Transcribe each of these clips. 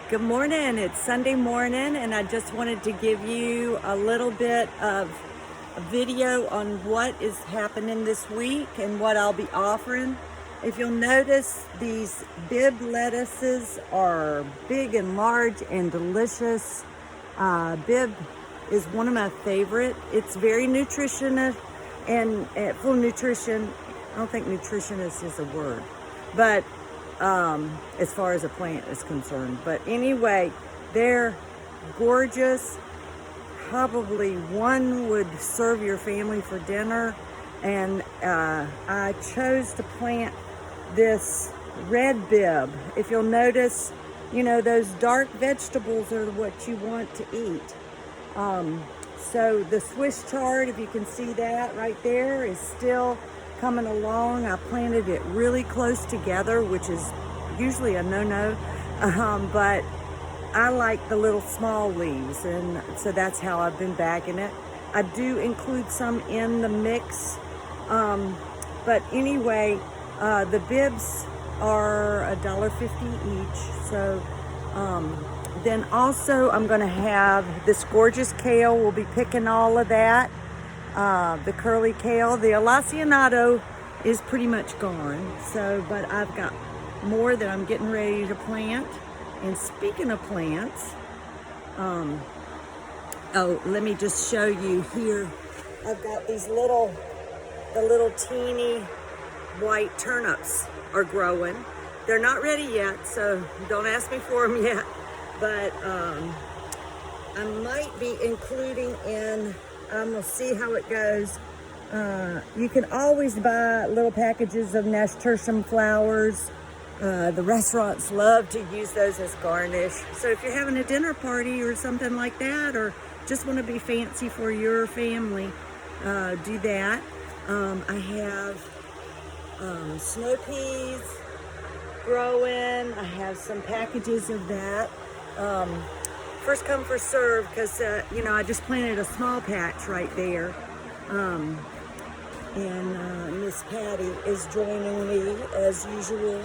Good morning. It's Sunday morning, and I just wanted to give you a little bit of a video on what is happening this week and what I'll be offering. If you'll notice, these Bibb lettuces are big and large and delicious. Bibb is one of my favorite. It's very nutritious and full of nutrition. I don't think nutritionist is a word, but as far as a plant is concerned. But anyway, they're gorgeous. Probably one would serve your family for dinner. And I chose to plant this red Bibb. If you'll notice, you know, those dark vegetables are what you want to eat. So the Swiss chard, if you can see that right there, is still coming along. I planted it really close together, which is usually a no-no, but I like the little small leaves, and so that's how I've been bagging it. I do include some in the mix, but anyway, the Bibbs are $1.50 each. So then also I'm going to have this gorgeous kale. We'll be picking all of that. The curly kale, the Alacianado is pretty much gone. So, but I've got more that I'm getting ready to plant. And speaking of plants, oh, let me just show you here. I've got these the little teeny white turnips are growing. They're not ready yet, so don't ask me for them yet. But I might be including in, we'll see how it goes. You can always buy little packages of nasturtium flowers. The restaurants love to use those as garnish. So if you're having a dinner party or something like that, or just want to be fancy for your family, do that. I have snow peas growing. I have some packages of that. First come, first serve, because you know, I just planted a small patch right there. And Miss Patty is joining me as usual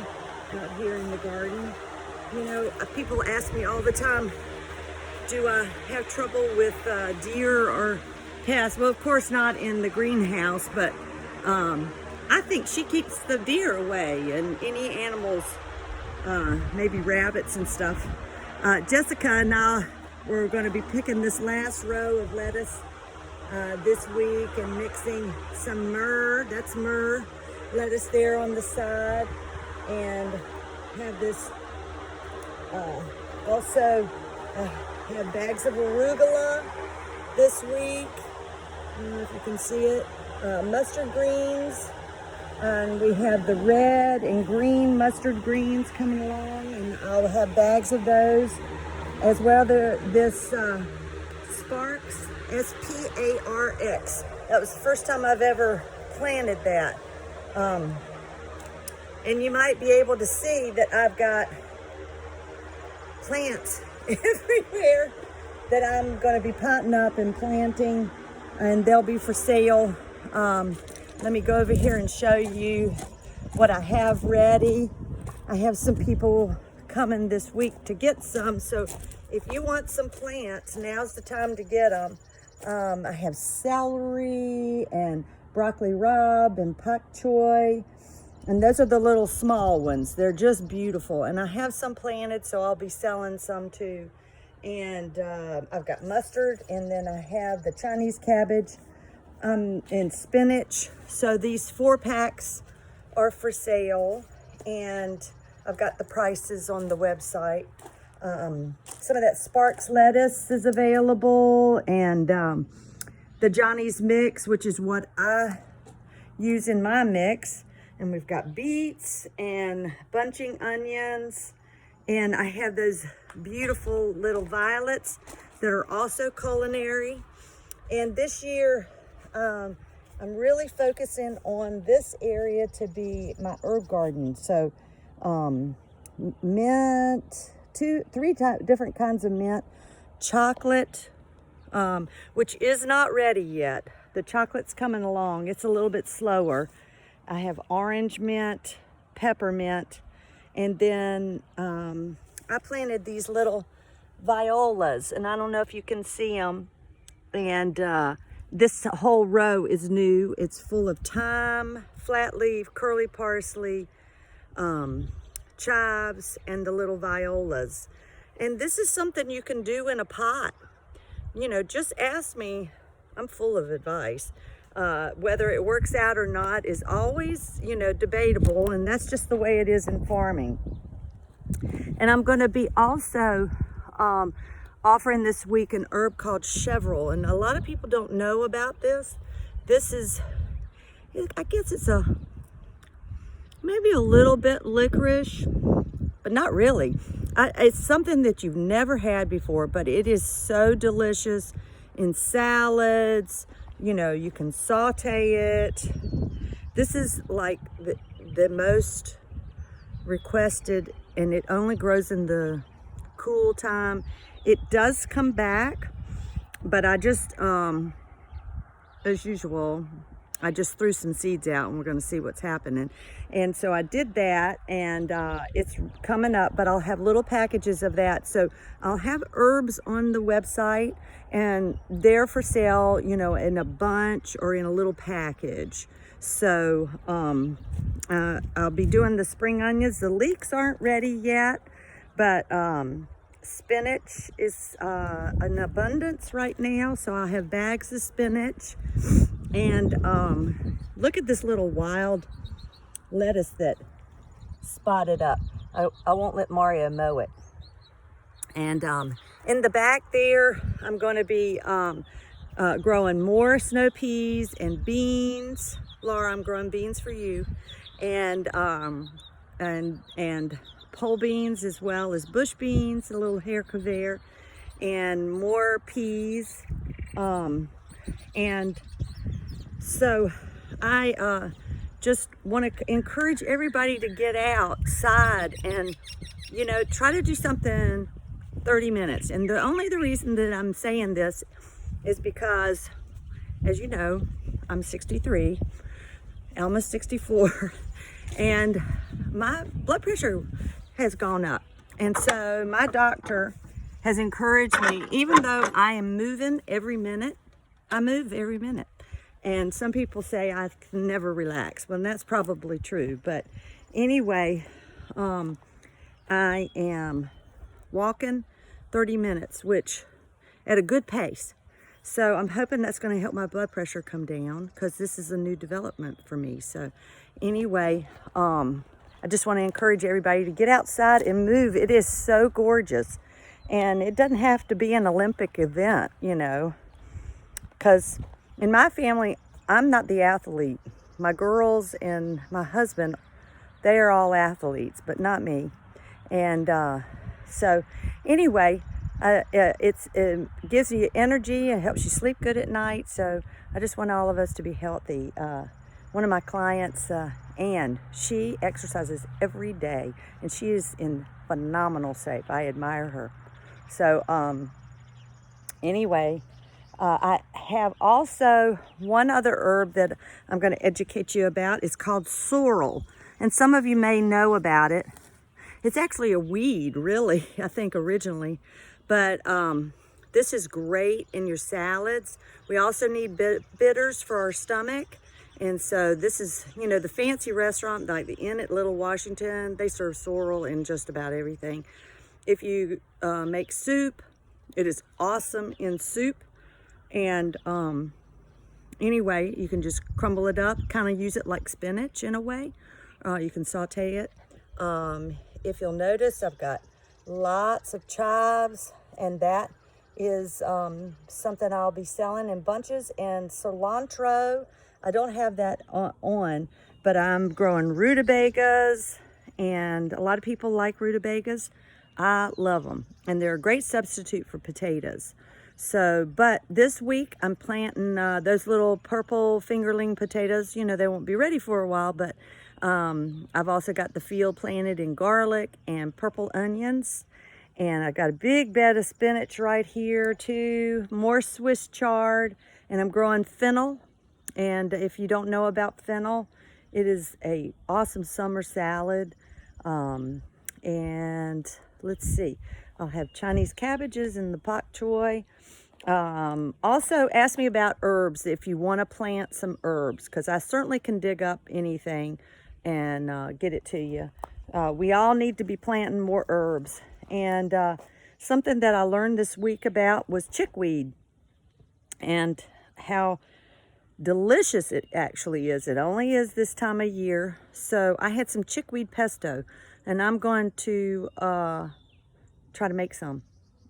out here in the garden. You know, people ask me all the time, do I have trouble with deer or pests? Well, of course not in the greenhouse, but I think she keeps the deer away and any animals, maybe rabbits and stuff. Jessica and I, we're going to be picking this last row of lettuce this week and mixing some myrrh. That's myrrh lettuce there on the side. And have this, also have bags of arugula this week. I don't know if you can see it. Mustard greens, and we have the red and green mustard greens coming along, and I'll have bags of those as well. This Sparks, S-P-A-R-X. That was the first time I've ever planted that. And you might be able to see that I've got plants everywhere that I'm going to be potting up and planting, and they'll be for sale. Let me go over here and show you what I have ready. I have some people coming this week to get some, so if you want some plants, now's the time to get them. I have celery and broccoli rabe and pak choi. And those are the little small ones. They're just beautiful. And I have some planted, so I'll be selling some too. And I've got mustard, and then I have the Chinese cabbage and spinach. So these 4-packs are for sale, and I've got the prices on the website. Some of that Sparks lettuce is available, and the Johnny's mix, which is what I use in my mix. And we've got beets and bunching onions. And I have those beautiful little violets that are also culinary. And this year, I'm really focusing on this area to be my herb garden. So mint, three different kinds of mint, chocolate, which is not ready yet. The chocolate's coming along. It's a little bit slower. I have orange mint, peppermint, and then I planted these little violas, and I don't know if you can see them. And this whole row is new. It's full of thyme, flat leaf, curly parsley, chives, and the little violas. And this is something you can do in a pot. You know, just ask me. I'm full of advice. Whether it works out or not is always, you know, debatable, and that's just the way it is in farming. And I'm going to be also offering this week an herb called Chevril, and a lot of people don't know about this. This is, I guess it's maybe a little bit licorice, but not really. It's something that you've never had before, but it is so delicious in salads. You know, you can saute it. This is like the most requested, and it only grows in the cool time. It does come back, but I just, as usual, I just threw some seeds out, and we're going to see what's happening. And so I did that, and it's coming up, but I'll have little packages of that. So I'll have herbs on the website, and they're for sale, you know, in a bunch or in a little package. So I'll be doing the spring onions. The leeks aren't ready yet, but spinach is in abundance right now. So I'll have bags of spinach. And look at this little wild lettuce that spotted up. I won't let Mario mow it. And in the back there, I'm going to be growing more snow peas and beans. Laura, I'm growing beans for you. And pole beans, as well as bush beans, a little haricot vert, and more peas. And so I just want to encourage everybody to get outside and, you know, try to do something 30 minutes. And the reason that I'm saying this is because, as you know, I'm 63, almost 64, and my blood pressure has gone up. And so my doctor has encouraged me, even though I am moving every minute, I move every minute. And some people say I can never relax. Well, that's probably true. But anyway, I am walking 30 minutes, which at a good pace. So I'm hoping that's going to help my blood pressure come down, because this is a new development for me. So anyway, I just want to encourage everybody to get outside and move. It is so gorgeous. And it doesn't have to be an Olympic event, you know, because in my family, I'm not the athlete. My girls and my husband, they are all athletes, but not me. And so anyway, it gives you energy and helps you sleep good at night. So I just want all of us to be healthy. One of my clients, Anne, she exercises every day, and she is in phenomenal shape. I admire her. So anyway, I have also one other herb that I'm going to educate you about. It's called sorrel, and some of you may know about it. It's actually a weed, really, I think originally, but this is great in your salads. We also need bitters for our stomach, and so this is, you know, the fancy restaurant like the Inn at Little Washington, they serve sorrel in just about everything. If you make soup, it is awesome in soup. And anyway, you can just crumble it up, kind of use it like spinach in a way. You can saute it. If you'll notice, I've got lots of chives, and that is something I'll be selling in bunches. And cilantro, I don't have that on, but I'm growing rutabagas, and a lot of people like rutabagas. I love them, and they're a great substitute for potatoes. So, but this week I'm planting those little purple fingerling potatoes. You know, they won't be ready for a while, but I've also got the field planted in garlic and purple onions. And I've got a big bed of spinach right here too, more Swiss chard, and I'm growing fennel. And if you don't know about fennel, it is a awesome summer salad. And let's see. I'll have Chinese cabbages and the pak choi. Also, ask me about herbs if you want to plant some herbs, because I certainly can dig up anything and get it to you. We all need to be planting more herbs. And something that I learned this week about was chickweed and how delicious it actually is. It only is this time of year. So I had some chickweed pesto, and I'm going to try to make some,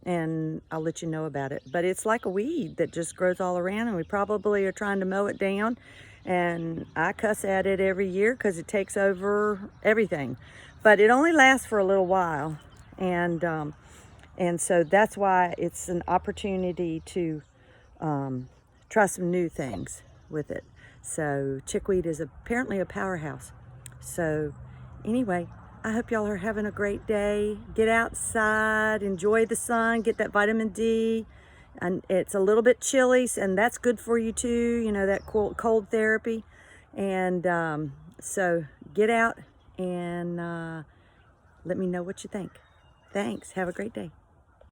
and I'll let you know about it. But it's like a weed that just grows all around, and we probably are trying to mow it down, and I cuss at it every year because it takes over everything. But it only lasts for a little while, and so that's why it's an opportunity to try some new things with it. So chickweed is apparently a powerhouse. So anyway, I hope y'all are having a great day. Get outside, enjoy the sun, get that vitamin D. And it's a little bit chilly, and that's good for you too, you know, that cold therapy. And so get out and let me know what you think. Thanks. Have a great day.